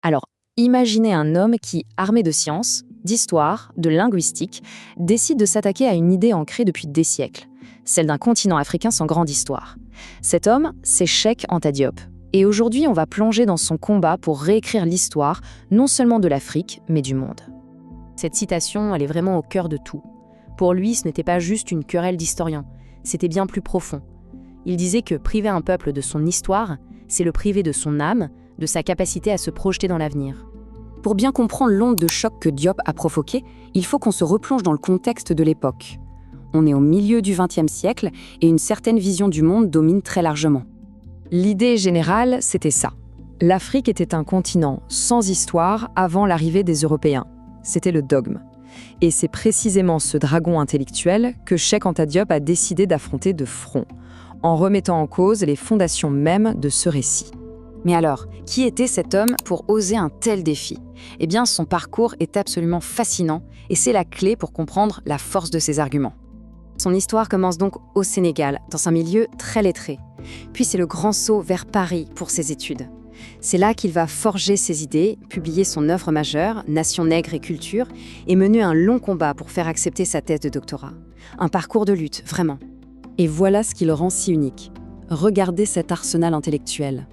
Alors, imaginez un homme qui, armé de science, d'histoire, de linguistique, décide de s'attaquer à une idée ancrée depuis des siècles, celle d'un continent africain sans grande histoire. Cet homme, c'est Cheikh Anta Diop. Et aujourd'hui, on va plonger dans son combat pour réécrire l'histoire, non seulement de l'Afrique, mais du monde. Cette citation, elle est vraiment au cœur de tout. Pour lui, ce n'était pas juste une querelle d'historiens, c'était bien plus profond. Il disait que priver un peuple de son histoire, c'est le priver de son âme, de sa capacité à se projeter dans l'avenir. Pour bien comprendre l'onde de choc que Diop a provoquée, il faut qu'on se replonge dans le contexte de l'époque. On est au milieu du XXe siècle et une certaine vision du monde domine très largement. L'idée générale, c'était ça. L'Afrique était un continent sans histoire avant l'arrivée des Européens. C'était le dogme. Et c'est précisément ce dragon intellectuel que Cheikh Anta Diop a décidé d'affronter de front, en remettant en cause les fondations mêmes de ce récit. Mais alors, qui était cet homme pour oser un tel défi ? Eh bien, son parcours est absolument fascinant et c'est la clé pour comprendre la force de ses arguments. Son histoire commence donc au Sénégal, dans un milieu très lettré. Puis c'est le grand saut vers Paris pour ses études. C'est là qu'il va forger ses idées, publier son œuvre majeure, Nation nègre et culture, et mener un long combat pour faire accepter sa thèse de doctorat. Un parcours de lutte, vraiment. Et voilà ce qui le rend si unique. Regardez cet arsenal intellectuel.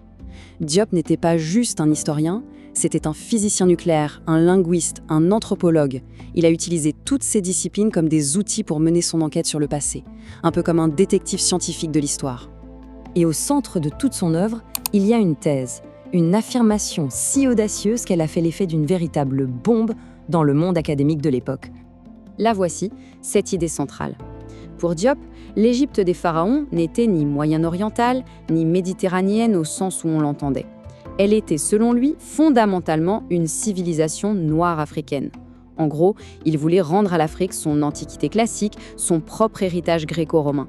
Diop n'était pas juste un historien, c'était un physicien nucléaire, un linguiste, un anthropologue. Il a utilisé toutes ces disciplines comme des outils pour mener son enquête sur le passé, un peu comme un détective scientifique de l'histoire. Et au centre de toute son œuvre, il y a une thèse, une affirmation si audacieuse qu'elle a fait l'effet d'une véritable bombe dans le monde académique de l'époque. La voici, cette idée centrale. Pour Diop, l'Égypte des pharaons n'était ni moyen-orientale, ni méditerranéenne au sens où on l'entendait. Elle était, selon lui, fondamentalement une civilisation noire africaine. En gros, il voulait rendre à l'Afrique son antiquité classique, son propre héritage gréco-romain.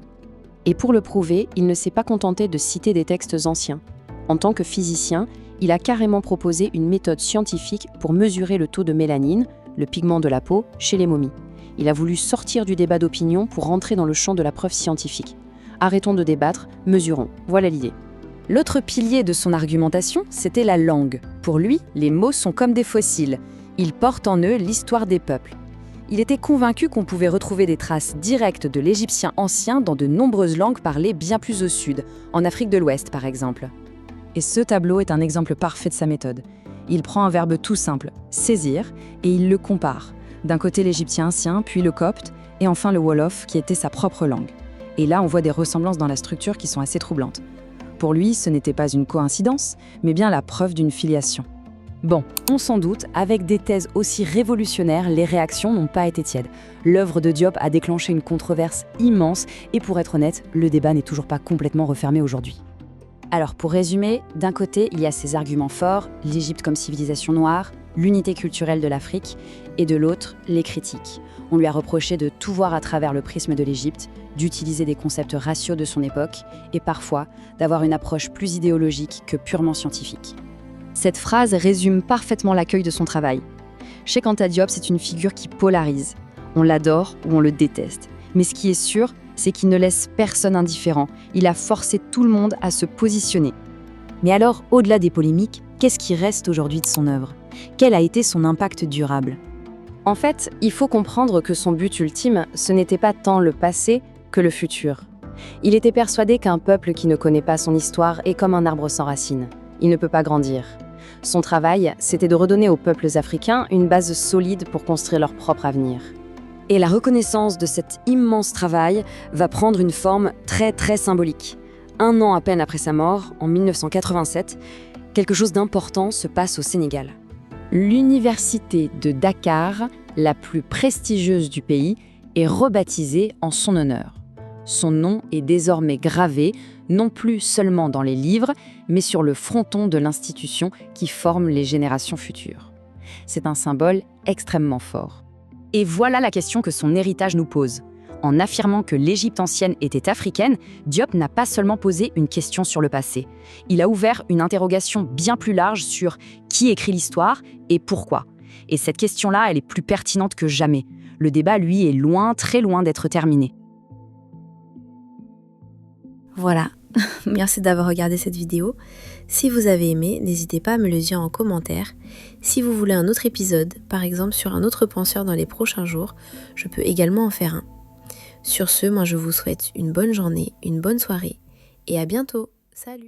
Et pour le prouver, il ne s'est pas contenté de citer des textes anciens. En tant que physicien, il a carrément proposé une méthode scientifique pour mesurer le taux de mélanine, le pigment de la peau, chez les momies. Il a voulu sortir du débat d'opinion pour rentrer dans le champ de la preuve scientifique. Arrêtons de débattre, mesurons. Voilà l'idée. L'autre pilier de son argumentation, c'était la langue. Pour lui, les mots sont comme des fossiles. Ils portent en eux l'histoire des peuples. Il était convaincu qu'on pouvait retrouver des traces directes de l'égyptien ancien dans de nombreuses langues parlées bien plus au sud, en Afrique de l'Ouest par exemple. Et ce tableau est un exemple parfait de sa méthode. Il prend un verbe tout simple, saisir, et il le compare. D'un côté l'égyptien ancien, puis le copte, et enfin le wolof, qui était sa propre langue. Et là, on voit des ressemblances dans la structure qui sont assez troublantes. Pour lui, ce n'était pas une coïncidence, mais bien la preuve d'une filiation. Bon, on s'en doute, avec des thèses aussi révolutionnaires, les réactions n'ont pas été tièdes. L'œuvre de Diop a déclenché une controverse immense, et pour être honnête, le débat n'est toujours pas complètement refermé aujourd'hui. Alors pour résumer, d'un côté, il y a ses arguments forts, l'Égypte comme civilisation noire, l'unité culturelle de l'Afrique, et de l'autre, les critiques. On lui a reproché de tout voir à travers le prisme de l'Égypte, d'utiliser des concepts raciaux de son époque, et parfois d'avoir une approche plus idéologique que purement scientifique. Cette phrase résume parfaitement l'accueil de son travail. Cheikh Anta Diop, c'est une figure qui polarise. On l'adore ou on le déteste. Mais ce qui est sûr, c'est qu'il ne laisse personne indifférent. Il a forcé tout le monde à se positionner. Mais alors, au-delà des polémiques, qu'est-ce qui reste aujourd'hui de son œuvre ? Quel a été son impact durable ? En fait, il faut comprendre que son but ultime, ce n'était pas tant le passé que le futur. Il était persuadé qu'un peuple qui ne connaît pas son histoire est comme un arbre sans racines. Il ne peut pas grandir. Son travail, c'était de redonner aux peuples africains une base solide pour construire leur propre avenir. Et la reconnaissance de cet immense travail va prendre une forme très symbolique. 1 an à peine après sa mort, en 1987, quelque chose d'important se passe au Sénégal. L'université de Dakar, la plus prestigieuse du pays, est rebaptisée en son honneur. Son nom est désormais gravé, non plus seulement dans les livres, mais sur le fronton de l'institution qui forme les générations futures. C'est un symbole extrêmement fort. Et voilà la question que son héritage nous pose. En affirmant que l'Égypte ancienne était africaine, Diop n'a pas seulement posé une question sur le passé. Il a ouvert une interrogation bien plus large sur qui écrit l'histoire et pourquoi. Et cette question-là, elle est plus pertinente que jamais. Le débat, lui, est loin, très loin d'être terminé. Voilà, merci d'avoir regardé cette vidéo. Si vous avez aimé, n'hésitez pas à me le dire en commentaire. Si vous voulez un autre épisode, par exemple sur un autre penseur dans les prochains jours, je peux également en faire un. Sur ce, moi je vous souhaite une bonne journée, une bonne soirée et à bientôt. Salut!